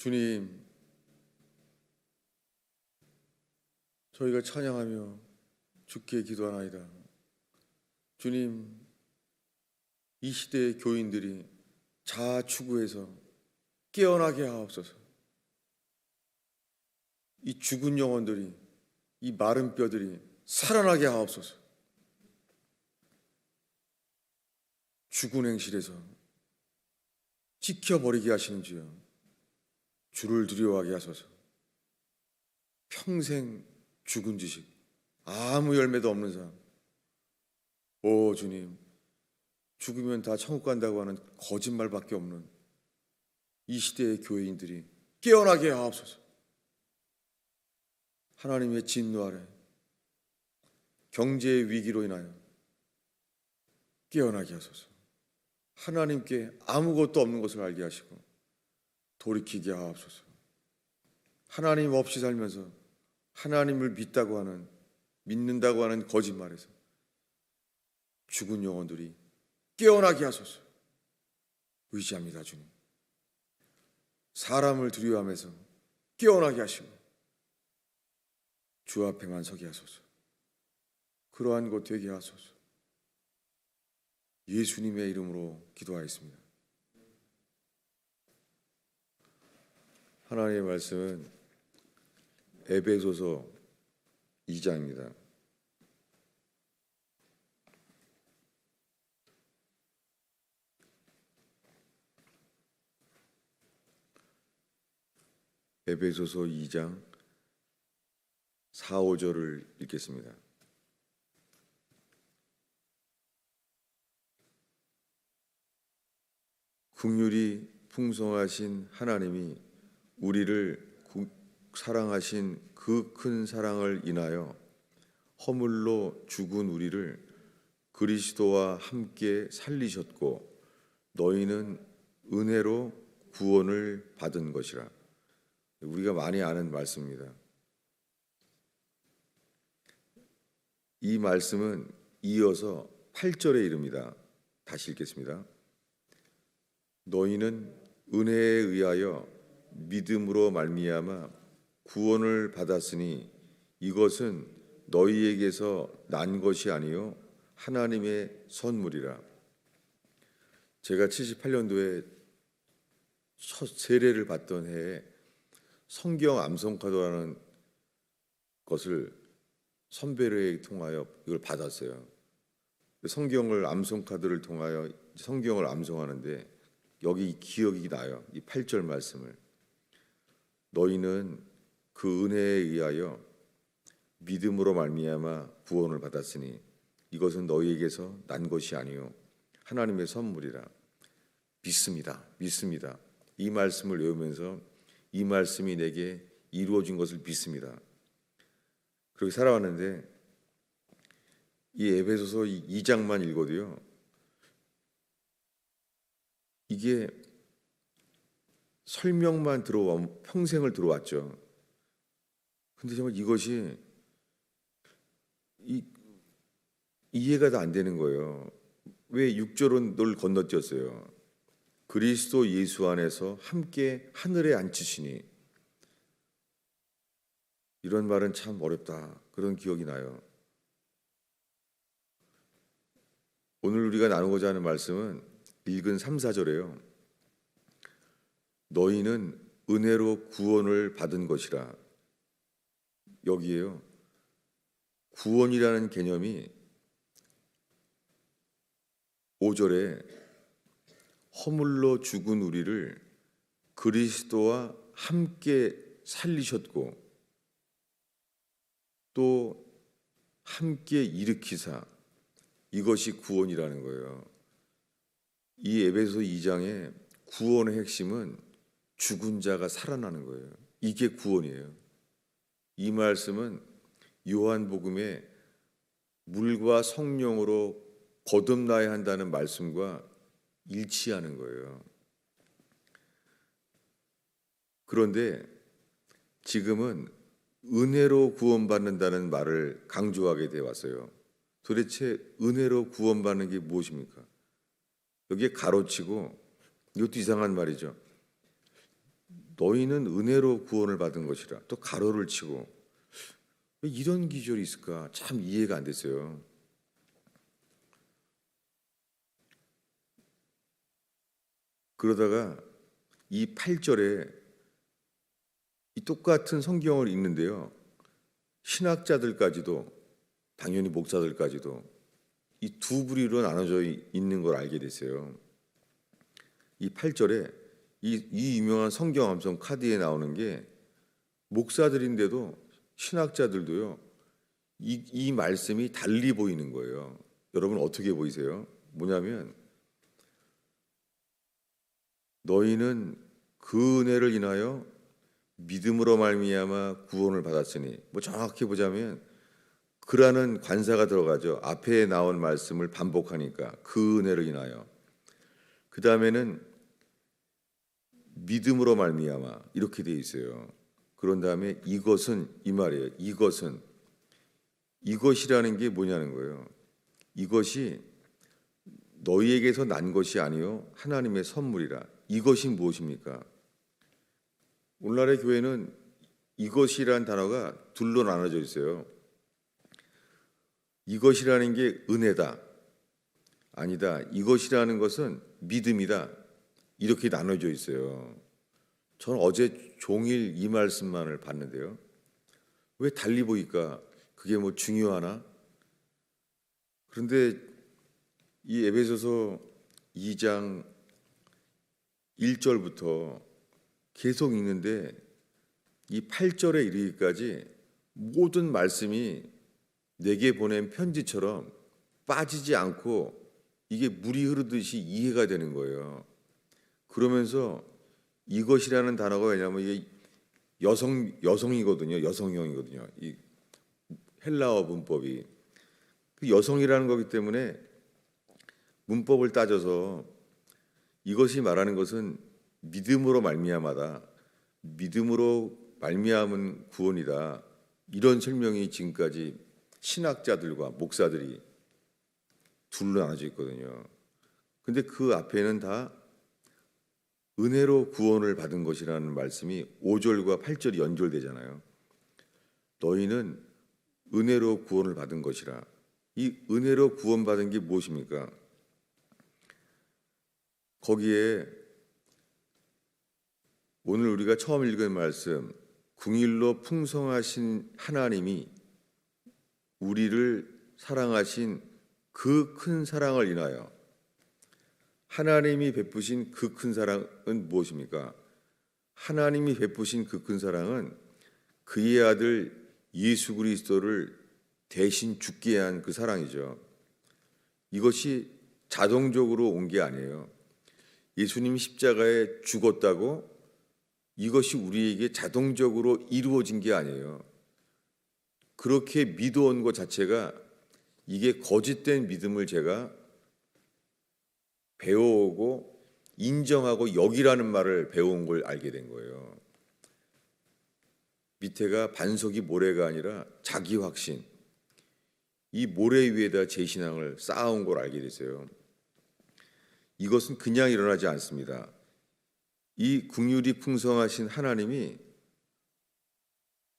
주님, 저희가 찬양하며 주께 기도하나이다. 주님, 이 시대의 교인들이 자아 추구해서 깨어나게 하옵소서. 이 죽은 영혼들이, 이 마른 뼈들이 살아나게 하옵소서. 죽은 행실에서 지켜버리게 하시는 주여, 주를 두려워하게 하소서. 평생 죽은 지식, 아무 열매도 없는 삶. 오 주님, 죽으면 다 천국 간다고 하는 거짓말밖에 없는 이 시대의 교회인들이 깨어나게 하옵소서. 하나님의 진노 아래 경제의 위기로 인하여 깨어나게 하소서. 하나님께 아무것도 없는 것을 알게 하시고 돌이키게 하옵소서. 하나님 없이 살면서 하나님을 믿는다고 하는 거짓말에서 죽은 영혼들이 깨어나게 하소서. 의지합니다, 주님. 사람을 두려워하면서 깨어나게 하시고 주 앞에만 서게 하소서. 그러한 것 되게 하소서. 예수님의 이름으로 기도하였습니다. 하나님의 말씀은 에베소서 2장입니다. 에베소서 2장 4, 5절을 읽겠습니다. 긍휼이 풍성하신 하나님이 우리를 사랑하신 그 큰 사랑을 인하여 허물로 죽은 우리를 그리스도와 함께 살리셨고 너희는 은혜로 구원을 받은 것이라. 우리가 많이 아는 말씀입니다. 이 말씀은 이어서 8절에 이릅니다. 다시 읽겠습니다. 너희는 은혜에 의하여 믿음으로 말미암아 구원을 받았으니 이것은 너희에게서 난 것이 아니요 하나님의 선물이라. 제가 78년도에 첫 세례를 받던 해에 성경 암송카드라는 것을 선배를 통하여 이걸 받았어요. 성경을 암송카드를 통하여 성경을 암송하는데 여기 기억이 나요. 이 8절 말씀을. 너희는 그 은혜에 의하여 믿음으로 말미암아 구원을 받았으니 이것은 너희에게서 난 것이 아니요 하나님의 선물이라. 믿습니다. 이 말씀을 외우면서 이 말씀이 내게 이루어진 것을 믿습니다. 그렇게 살아왔는데 이 에베소서 2장만 읽어도요, 이게 설명만 평생을 들어왔죠. 근데 정말 이것이 이해가 다 안 되는 거예요. 왜 6절은 늘 건너뛰었어요. 그리스도 예수 안에서 함께 하늘에 앉히시니. 이런 말은 참 어렵다. 그런 기억이 나요. 오늘 우리가 나누고자 하는 말씀은 읽은 3, 4절이에요. 너희는 은혜로 구원을 받은 것이라. 여기에요. 구원이라는 개념이 5절에 허물로 죽은 우리를 그리스도와 함께 살리셨고 또 함께 일으키사, 이것이 구원이라는 거예요. 이 에베소 2장의 구원의 핵심은 죽은 자가 살아나는 거예요. 이게 구원이에요. 이 말씀은 요한복음에 물과 성령으로 거듭나야 한다는 말씀과 일치하는 거예요. 그런데 지금은 은혜로 구원받는다는 말을 강조하게 되어 왔어요. 도대체 은혜로 구원받는 게 무엇입니까? 여기에 가로치고, 이것도 이상한 말이죠. 너희는 은혜로 구원을 받은 것이라. 또 가로를 치고. 왜 이런 기절이 있을까? 참 이해가 안 됐어요. 그러다가 이 8절에 이 똑같은 성경을 읽는데요, 신학자들까지도, 당연히 목사들까지도 이 두 부류로 나눠져 있는 걸 알게 됐어요. 이 8절에 이 유명한 성경 암송 카드에 나오는 게 목사들인데도 신학자들도요, 이 말씀이 달리 보이는 거예요. 여러분 어떻게 보이세요? 뭐냐면 너희는 그 은혜를 인하여 믿음으로 말미암아 구원을 받았으니, 뭐 정확히 보자면 그라는 관사가 들어가죠. 앞에 나온 말씀을 반복하니까 그 은혜를 인하여. 그 다음에는 믿음으로 말미암아 이렇게 돼 있어요. 그런 다음에 이것은, 이 말이에요. 이것이라는 게 뭐냐는 거예요. 이것이 너희에게서 난 것이 아니요 하나님의 선물이라. 이것이 무엇입니까? 오늘날의 교회는 이것이라는 단어가 둘로 나눠져 있어요. 이것이라는 게 은혜다. 아니다. 이것이라는 것은 믿음이다. 이렇게 나눠져 있어요. 저는 어제 종일 이 말씀만을 봤는데요. 왜 달리 보일까? 그게 뭐 중요하나? 그런데 이 에베소서 2장 1절부터 계속 읽는데 이 8절에 이르기까지 모든 말씀이 내게 보낸 편지처럼 빠지지 않고 이게 물이 흐르듯이 이해가 되는 거예요. 그러면서 이것이라는 단어가, 왜냐하면 이게 여성이거든요. 여성형이거든요. 이 헬라어 문법이 그 여성이라는 거기 때문에 문법을 따져서 이것이 말하는 것은 믿음으로 말미암아다. 믿음으로 말미암은 구원이다. 이런 설명이 지금까지 신학자들과 목사들이 둘로 나눠져 있거든요. 근데 그 앞에는 다 은혜로 구원을 받은 것이라는 말씀이 5절과 8절이 연결되잖아요. 너희는 은혜로 구원을 받은 것이라. 이 은혜로 구원받은 게 무엇입니까? 거기에 오늘 우리가 처음 읽은 말씀, 궁일로 풍성하신 하나님이 우리를 사랑하신 그 큰 사랑을 인하여, 하나님이 베푸신 그 큰 사랑은 무엇입니까? 하나님이 베푸신 그 큰 사랑은 그의 아들 예수 그리스도를 대신 죽게 한 그 사랑이죠. 이것이 자동적으로 온 게 아니에요. 예수님이 십자가에 죽었다고 이것이 우리에게 자동적으로 이루어진 게 아니에요. 그렇게 믿어온 것 자체가, 이게 거짓된 믿음을 제가 배워오고 인정하고 여기라는 말을 배워온 걸 알게 된 거예요. 밑에가 반석이 모래가 아니라 자기 확신, 이 모래 위에다 제 신앙을 쌓아온 걸 알게 됐어요. 이것은 그냥 일어나지 않습니다. 이 긍휼이 풍성하신 하나님이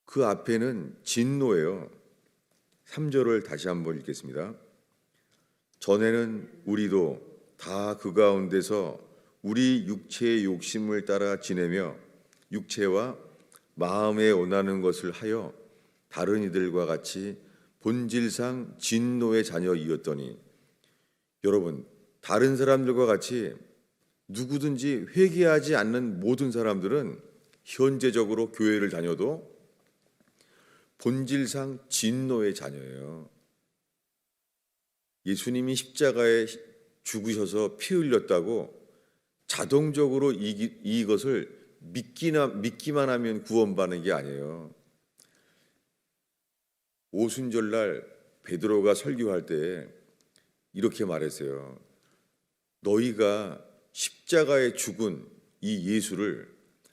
그 앞에는 진노예요. 3절을 다시 한번 읽겠습니다. 전에는 우리도 다 그 가운데서 우리 육체의 욕심을 따라 지내며 육체와 마음에 원하는 것을 하여 다른 이들과 같이 본질상 진노의 자녀이었더니, 여러분, 다른 사람들과 같이 누구든지 회개하지 않는 모든 사람들은 현재적으로 교회를 다녀도 본질상 진노의 자녀예요. 예수님이 십자가에 죽으셔서 피 흘렸다고 자동적으로 이것을 믿기만 하면 구원받는 게 아니에요. 오순절날 베드로가 설교할 때 이렇게 말했어요. 너희가 십자가에 죽은 이 예수를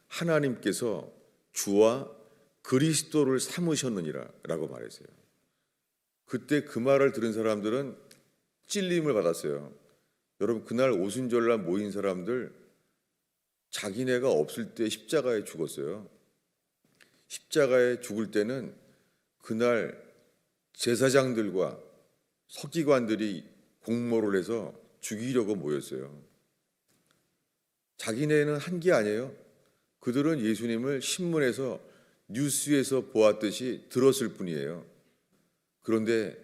하나님께서 주와 그리스도를 삼으셨느니라 라고 말했어요. 그때 그 말을 들은 사람들은 찔림을 받았어요. 여러분, 그날 오순절날 모인 사람들 자기네가 없을 때 십자가에 죽었어요. 십자가에 죽을 때는 그날 제사장들과 서기관들이 공모를 해서 죽이려고 모였어요. 자기네는 한 게 아니에요. 그들은 예수님을 신문에서 뉴스에서 보았듯이 들었을 뿐이에요. 그런데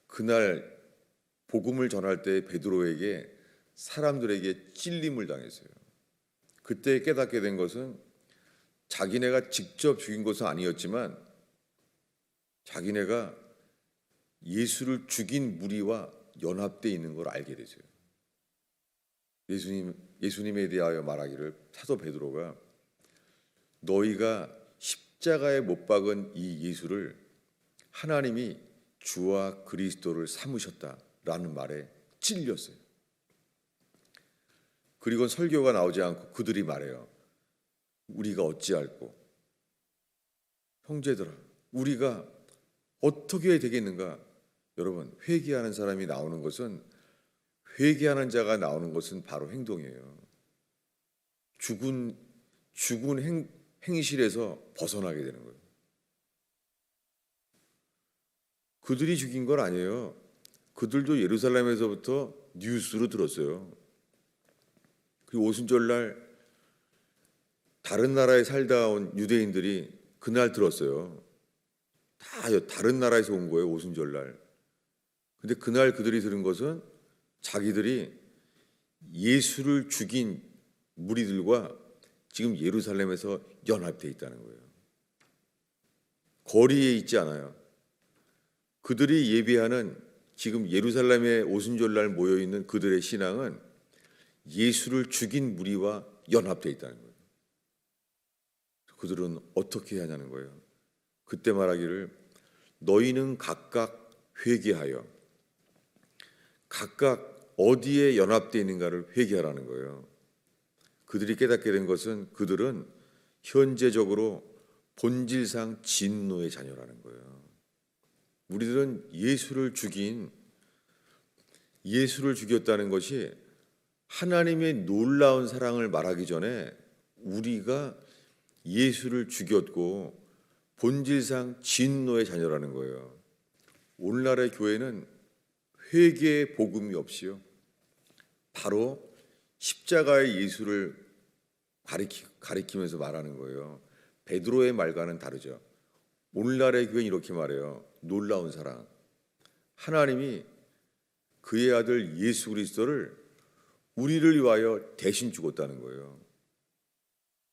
그날 복음을 전할 때 베드로에게 사람들에게 찔림을 당했어요. 그때 깨닫게 된 것은 자기네가 직접 죽인 것은 아니었지만 자기네가 예수를 죽인 무리와 연합되어 있는 걸 알게 됐어요. 예수님에 대하여 말하기를 사도 베드로가 너희가 십자가에 못 박은 이 예수를 하나님이 주와 그리스도를 삼으셨다라는 말에 찔렸어요. 그리고 설교가 나오지 않고 그들이 말해요. 우리가 어찌할꼬? 형제들아, 우리가 어떻게 되겠는가? 여러분, 회개하는 사람이 나오는 것은 회개하는 자가 나오는 것은 바로 행동이에요. 죽은 행실에서 벗어나게 되는 거예요. 그들이 죽인 건 아니에요. 그들도 예루살렘에서부터 뉴스로 들었어요. 그리고 오순절날 다른 나라에 살다 온 유대인들이 그날 들었어요. 다 다른 나라에서 온 거예요, 오순절날. 근데 그날 그들이 들은 것은 자기들이 예수를 죽인 무리들과 지금 예루살렘에서 연합되어 있다는 거예요. 거리에 있지 않아요. 그들이 예비하는 지금 예루살렘에 오순절날 모여있는 그들의 신앙은 예수를 죽인 무리와 연합되어 있다는 거예요. 그들은 어떻게 해야 하냐는 거예요. 그때 말하기를 너희는 각각 회개하여 각각 어디에 연합되어 있는가를 회개하라는 거예요. 그들이 깨닫게 된 것은 그들은 현재적으로 본질상 진노의 자녀라는 거예요. 우리들은 예수를 죽였다는 것이 하나님의 놀라운 사랑을 말하기 전에 우리가 예수를 죽였고 본질상 진노의 자녀라는 거예요. 오늘날의 교회는 회개의 복음이 없이요. 바로 십자가의 예수를 가리키면서 말하는 거예요. 베드로의 말과는 다르죠. 오늘날의 교회는 이렇게 말해요. 놀라운 사랑. 하나님이 그의 아들 예수 그리스도를 우리를 위하여 대신 죽었다는 거예요.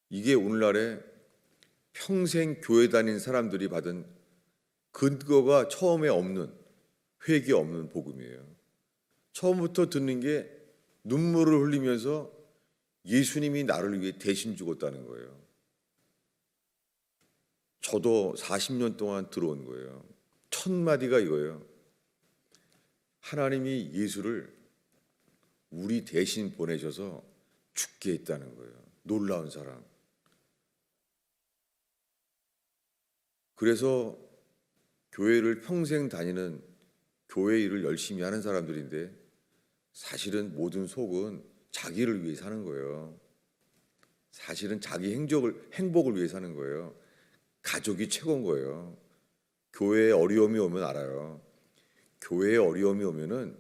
이게 오늘날의 평생 교회 다닌 사람들이 받은 근거가 처음에 없는 회개 없는 복음이에요. 처음부터 듣는 게 눈물을 흘리면서 예수님이 나를 위해 대신 죽었다는 거예요. 저도 40년 동안 들어온 거예요. 첫 마디가 이거예요. 하나님이 예수를 우리 대신 보내셔서 죽게 했다는 거예요. 놀라운 사랑. 그래서 교회를 평생 다니는 교회 일을 열심히 하는 사람들인데 사실은 모든 속은 자기를 위해 사는 거예요. 사실은 자기 행복을 위해 사는 거예요. 가족이 최고인 거예요. 교회에 어려움이 오면 알아요. 교회에 어려움이 오면은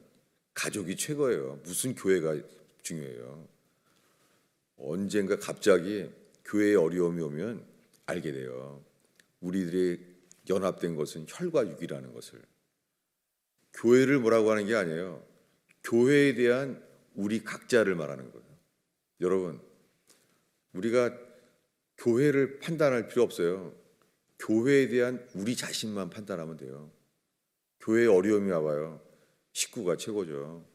가족이 최고예요. 무슨 교회가 중요해요. 언젠가 갑자기 교회에 어려움이 오면 알게 돼요. 우리들이 연합된 것은 혈과 육이라는 것을. 교회를 뭐라고 하는 게 아니에요. 교회에 대한 우리 각자를 말하는 거예요. 여러분, 우리가 교회를 판단할 필요 없어요. 교회에 대한 우리 자신만 판단하면 돼요. 교회에 어려움이 와봐요. 식구가 최고죠.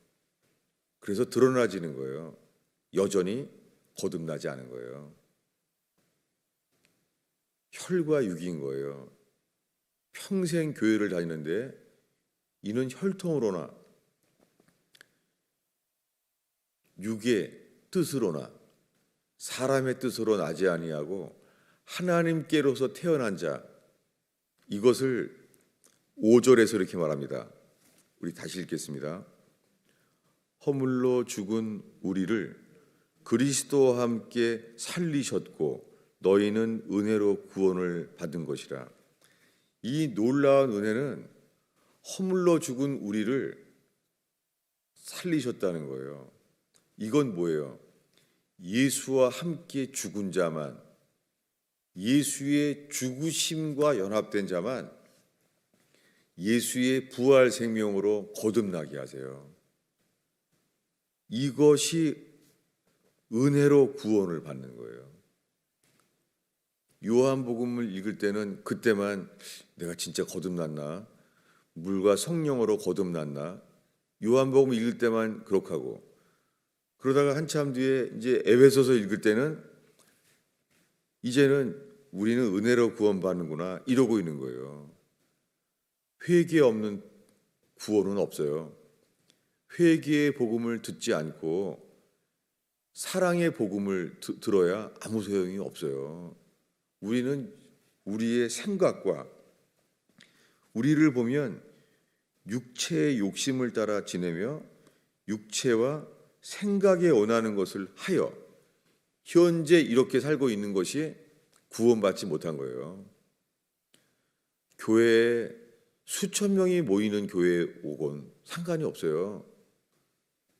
그래서 드러나지는 거예요. 여전히 거듭나지 않은 거예요. 혈과 육인 거예요. 평생 교회를 다니는데 이는 혈통으로나 육의 뜻으로나 사람의 뜻으로 나지 아니하고 하나님께로서 태어난 자, 이것을 5절에서 이렇게 말합니다. 우리 다시 읽겠습니다. 허물로 죽은 우리를 그리스도와 함께 살리셨고 너희는 은혜로 구원을 받은 것이라. 이 놀라운 은혜는 허물로 죽은 우리를 살리셨다는 거예요. 이건 뭐예요? 예수와 함께 죽은 자만, 예수의 죽으심과 연합된 자만 예수의 부활 생명으로 거듭나게 하세요. 이것이 은혜로 구원을 받는 거예요. 요한복음을 읽을 때는 그때만 내가 진짜 거듭났나? 물과 성령으로 거듭났나? 요한복음 읽을 때만 그렇게 하고, 그러다가 한참 뒤에 이제 에베소서 읽을 때는 이제는 우리는 은혜로 구원받는구나 이러고 있는 거예요. 회개 없는 구원은 없어요. 회개의 복음을 듣지 않고 사랑의 복음을 들어야 아무 소용이 없어요. 우리는 우리의 생각과 우리를 보면 육체의 욕심을 따라 지내며 육체와 생각에 원하는 것을 하여 현재 이렇게 살고 있는 것이 구원받지 못한 거예요. 교회에 수천 명이 모이는 교회에 오건 상관이 없어요.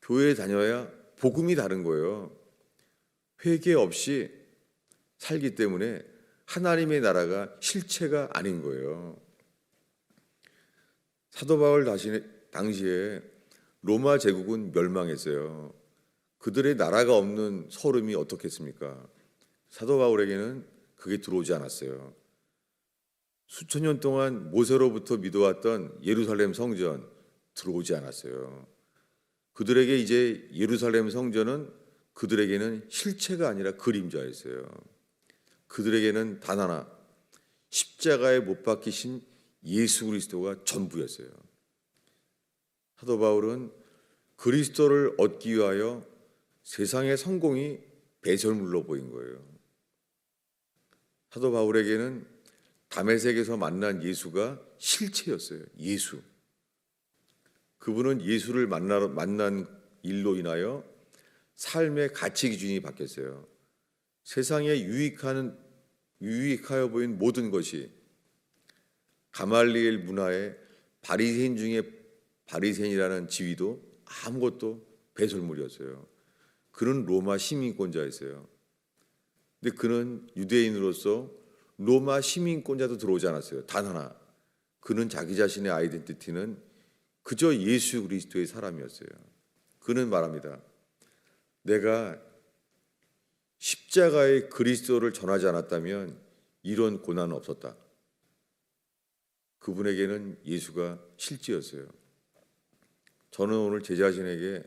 교회에 다녀야 복음이 다른 거예요. 회개 없이 살기 때문에 하나님의 나라가 실체가 아닌 거예요. 사도 바울 당시에 로마 제국은 멸망했어요. 그들의 나라가 없는 서름이 어떻겠습니까? 사도 바울에게는 그게 들어오지 않았어요. 수천 년 동안 모세로부터 믿어왔던 예루살렘 성전 들어오지 않았어요. 그들에게 이제 예루살렘 성전은 그들에게는 실체가 아니라 그림자였어요. 그들에게는 단 하나, 십자가에 못 박히신 예수 그리스도가 전부였어요. 사도 바울은 그리스도를 얻기 위하여 세상의 성공이 배설물로 보인 거예요. 사도 바울에게는 다메섹에서 만난 예수가 실체였어요. 예수. 그분은 예수를 만난 일로 인하여 삶의 가치 기준이 바뀌었어요. 세상에 유익하여 보인 모든 것이 가말리엘 문화의 바리새인 중에 바리새인이라는 지위도 아무것도 배설물이었어요. 그는 로마 시민권자였어요. 근데 그는 유대인으로서 로마 시민권자도 들어오지 않았어요. 단 하나. 그는 자기 자신의 아이덴티티는 그저 예수 그리스도의 사람이었어요. 그는 말합니다. 내가 십자가의 그리스도를 전하지 않았다면 이런 고난은 없었다. 그분에게는 예수가 실제였어요. 저는 오늘 제 자신에게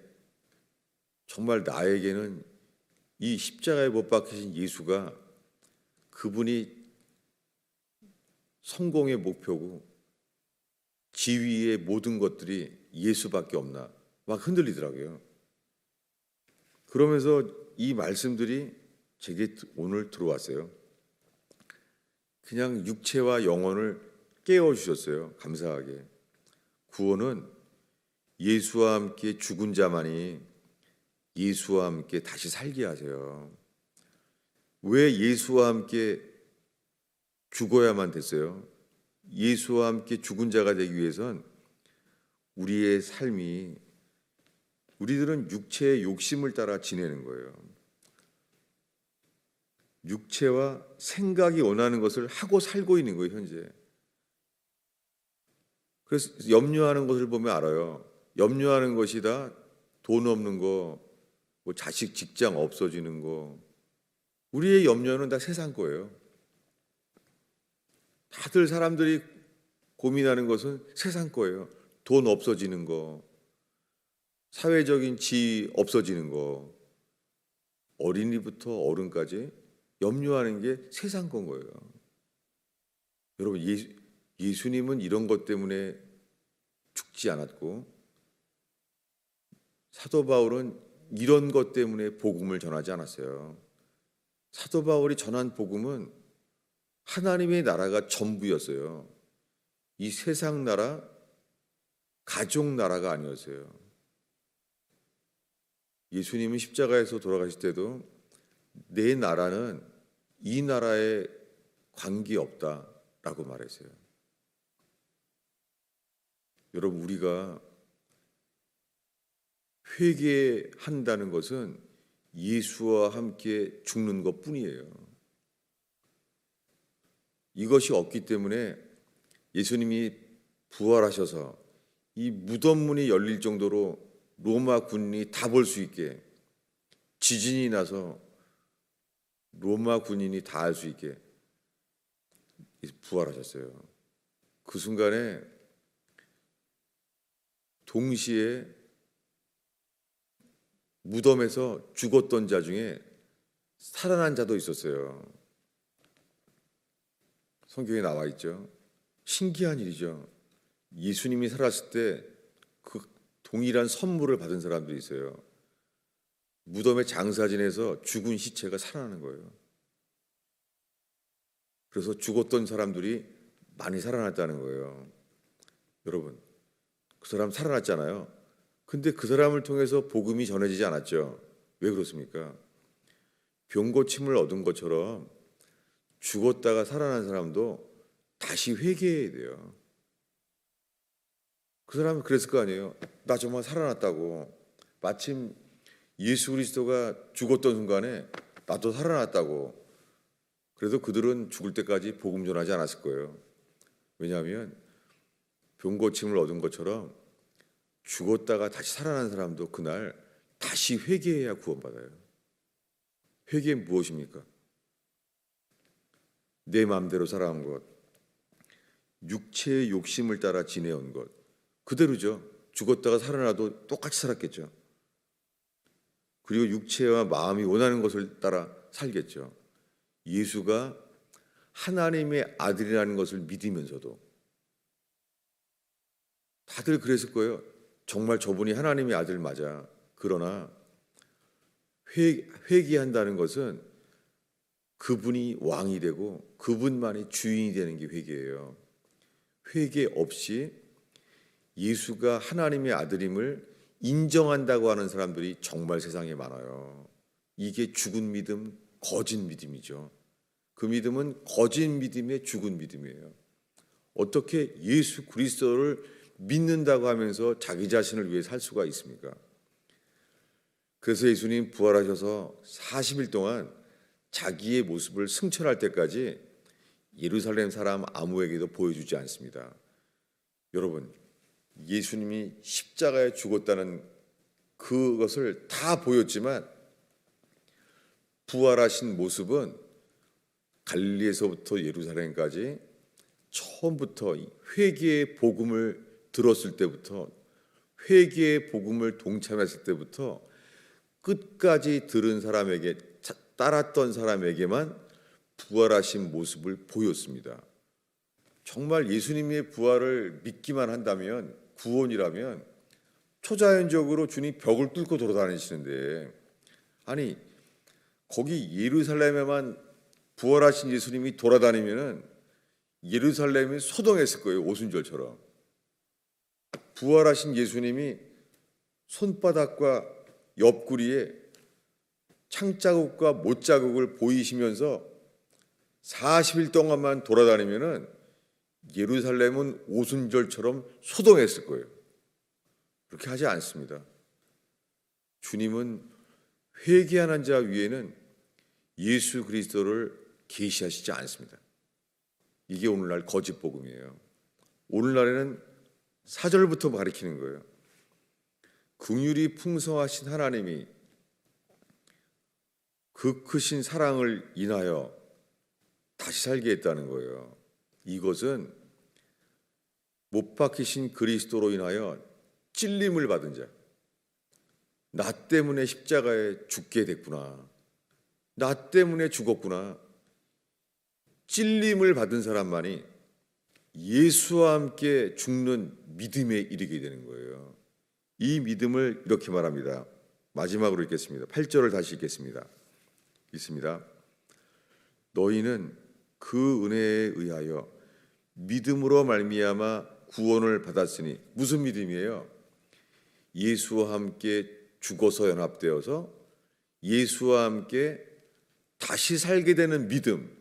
정말 나에게는 이 십자가에 못 박히신 예수가 그분이 성공의 목표고 지위의 모든 것들이 예수밖에 없나 막 흔들리더라고요. 그러면서 이 말씀들이 제게 오늘 들어왔어요. 그냥 육체와 영혼을 깨워주셨어요. 감사하게. 구원은 예수와 함께 죽은 자만이 예수와 함께 다시 살게 하세요. 왜 예수와 함께 죽어야만 됐어요? 예수와 함께 죽은 자가 되기 위해선 우리의 삶이, 우리들은 육체의 욕심을 따라 지내는 거예요. 육체와 생각이 원하는 것을 하고 살고 있는 거예요, 현재. 그래서 염려하는 것을 보면 알아요. 염려하는 것이 다 돈 없는 거, 뭐 자식 직장 없어지는 거. 우리의 염려는 다 세상 거예요. 다들 사람들이 고민하는 것은 세상 거예요. 돈 없어지는 거, 사회적인 지위 없어지는 거, 어린이부터 어른까지 염려하는 게 세상 건 거예요. 여러분, 예수님은 이런 것 때문에 죽지 않았고 사도 바울은 이런 것 때문에 복음을 전하지 않았어요. 사도 바울이 전한 복음은 하나님의 나라가 전부였어요. 이 세상 나라, 가족 나라가 아니었어요. 예수님은 십자가에서 돌아가실 때도 내 나라는 이 나라에 관계없다라고 말했어요. 여러분, 우리가 회개한다는 것은 예수와 함께 죽는 것뿐이에요. 이것이 없기 때문에 예수님이 부활하셔서 이 무덤 문이 열릴 정도로 로마 군인이 다 볼 수 있게, 지진이 나서 로마 군인이 다 알 수 있게 부활하셨어요. 그 순간에 동시에 무덤에서 죽었던 자 중에 살아난 자도 있었어요. 성경에 나와 있죠. 신기한 일이죠. 예수님이 살았을 때 그 동일한 선물을 받은 사람들이 있어요. 무덤에 장사 지내서 죽은 시체가 살아나는 거예요. 그래서 죽었던 사람들이 많이 살아났다는 거예요. 여러분, 그 사람 살아났잖아요. 근데 그 사람을 통해서 복음이 전해지지 않았죠. 왜 그렇습니까? 병 고침을 얻은 것처럼 죽었다가 살아난 사람도 다시 회개해야 돼요. 그 사람은 그랬을 거 아니에요. 나 정말 살아났다고. 마침 예수 그리스도가 죽었던 순간에 나도 살아났다고. 그래도 그들은 죽을 때까지 복음 전하지 않았을 거예요. 왜냐하면 병 고침을 얻은 것처럼 죽었다가 다시 살아난 사람도 그날 다시 회개해야 구원받아요. 회개는 무엇입니까? 내 마음대로 살아온 것, 육체의 욕심을 따라 지내온 것, 그대로죠. 죽었다가 살아나도 똑같이 살았겠죠. 그리고 육체와 마음이 원하는 것을 따라 살겠죠. 예수가 하나님의 아들이라는 것을 믿으면서도 다들 그랬을 거예요. 정말 저분이 하나님의 아들 맞아. 그러나 회개한다는 것은 그분이 왕이 되고 그분만이 주인이 되는 게 회개예요. 회개 없이 예수가 하나님의 아들임을 인정한다고 하는 사람들이 정말 세상에 많아요. 이게 죽은 믿음, 거짓 믿음이죠. 그 믿음은 거짓 믿음의 죽은 믿음이에요. 어떻게 예수 그리스도를 믿는다고 하면서 자기 자신을 위해 살 수가 있습니까? 그래서 예수님 부활하셔서 40일 동안 자기의 모습을 승천할 때까지 예루살렘 사람 아무에게도 보여주지 않습니다. 여러분, 예수님이 십자가에 죽었다는 그것을 다 보였지만 부활하신 모습은 갈릴리에서부터 예루살렘까지 처음부터 회개의 복음을 들었을 때부터, 회개의 복음을 동참했을 때부터 끝까지 들은 사람에게, 따랐던 사람에게만 부활하신 모습을 보였습니다. 정말 예수님의 부활을 믿기만 한다면, 구원이라면 초자연적으로 주님 벽을 뚫고 돌아다니시는데, 아니 거기 예루살렘에만 부활하신 예수님이 돌아다니면은 예루살렘이 소동했을 거예요. 오순절처럼. 부활하신 예수님이 손바닥과 옆구리에 창자국과 못자국을 보이시면서 40일 동안만 돌아다니면은 예루살렘은 오순절처럼 소동했을 거예요. 그렇게 하지 않습니다. 주님은 회개하는 자 위에는 예수 그리스도를 계시하시지 않습니다. 이게 오늘날 거짓 복음이에요. 오늘날에는 4절부터 가리키는 거예요. 긍휼이 풍성하신 하나님이 그 크신 사랑을 인하여 다시 살게 했다는 거예요. 이것은 못 박히신 그리스도로 인하여 찔림을 받은 자, 나 때문에 십자가에 죽게 됐구나, 나 때문에 죽었구나, 찔림을 받은 사람만이 예수와 함께 죽는 믿음에 이르게 되는 거예요. 이 믿음을 이렇게 말합니다. 마지막으로 읽겠습니다. 8절을 다시 읽겠습니다. 있습니다. 너희는 그 은혜에 의하여 믿음으로 말미암아 구원을 받았으니, 무슨 믿음이에요? 예수와 함께 죽어서 연합되어서 예수와 함께 다시 살게 되는 믿음,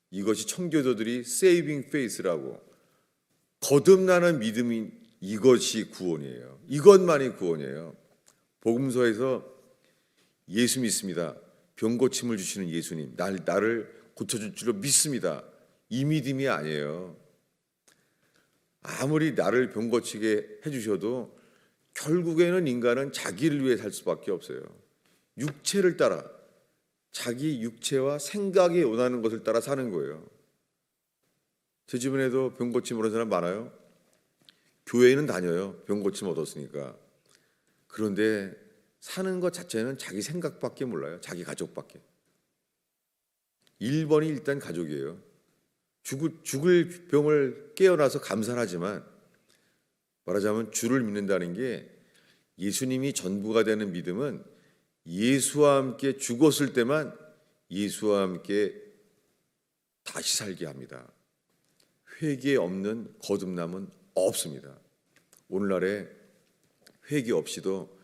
이것이 청교도들이 saving faith라고, 거듭나는 믿음이, 이것이 구원이에요. 이것만이 구원이에요. 복음서에서 예수 믿습니다, 병 고침을 주시는 예수님, 나를 고쳐줄 줄로 믿습니다, 이 믿음이 아니에요. 아무리 나를 병 고치게 해주셔도 결국에는 인간은 자기를 위해 살 수밖에 없어요. 육체를 따라, 자기 육체와 생각이 원하는 것을 따라 사는 거예요. 제 주변에도 병 고침 오는 사람 많아요. 교회는 다녀요, 병 고침 얻었으니까. 그런데 사는 것 자체는 자기 생각밖에 몰라요. 자기 가족밖에. 1번이 일단 가족이에요. 죽을 병을 깨어나서 감사하지만, 말하자면 주를 믿는다는 게, 예수님이 전부가 되는 믿음은 예수와 함께 죽었을 때만 예수와 함께 다시 살게 합니다. 회개 없는 거듭남은 없습니다. 오늘날에 회개 없이도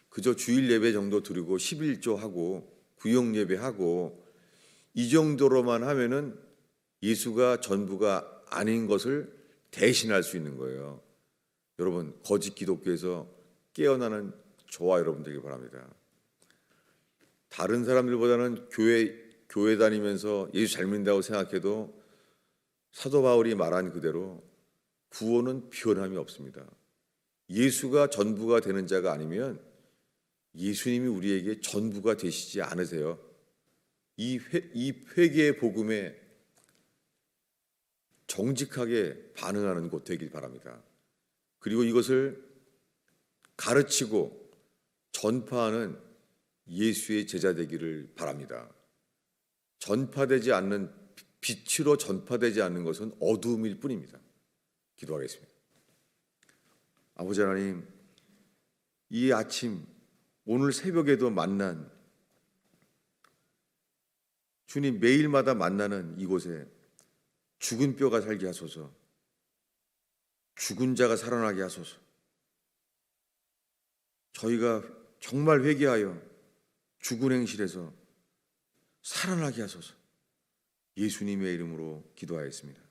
그저 주일 예배 정도 드리고 11조 하고 구역 예배하고 이 정도로만 하면은 예수가 전부가 아닌 것을 대신할 수 있는 거예요. 여러분, 거짓 기독교에서 깨어나는 저와 여러분 되길 바랍니다. 다른 사람들보다는 교회 다니면서 예수 잘 믿는다고 생각해도 사도 바울이 말한 그대로 구원은 변함이 없습니다. 예수가 전부가 되는 자가 아니면 예수님이 우리에게 전부가 되시지 않으세요. 이 회개의 복음에 정직하게 반응하는 곳 되길 바랍니다. 그리고 이것을 가르치고 전파하는 예수의 제자 되기를 바랍니다. 전파되지 않는, 빛으로 전파되지 않는 것은 어두움일 뿐입니다. 기도하겠습니다. 아버지 하나님, 이 아침, 오늘 새벽에도 만난 주님, 매일마다 만나는 이곳에 죽은 뼈가 살게 하소서, 죽은 자가 살아나게 하소서. 저희가 정말 회개하여 죽은 행실에서 살아나게 하소서. 예수님의 이름으로 기도하였습니다.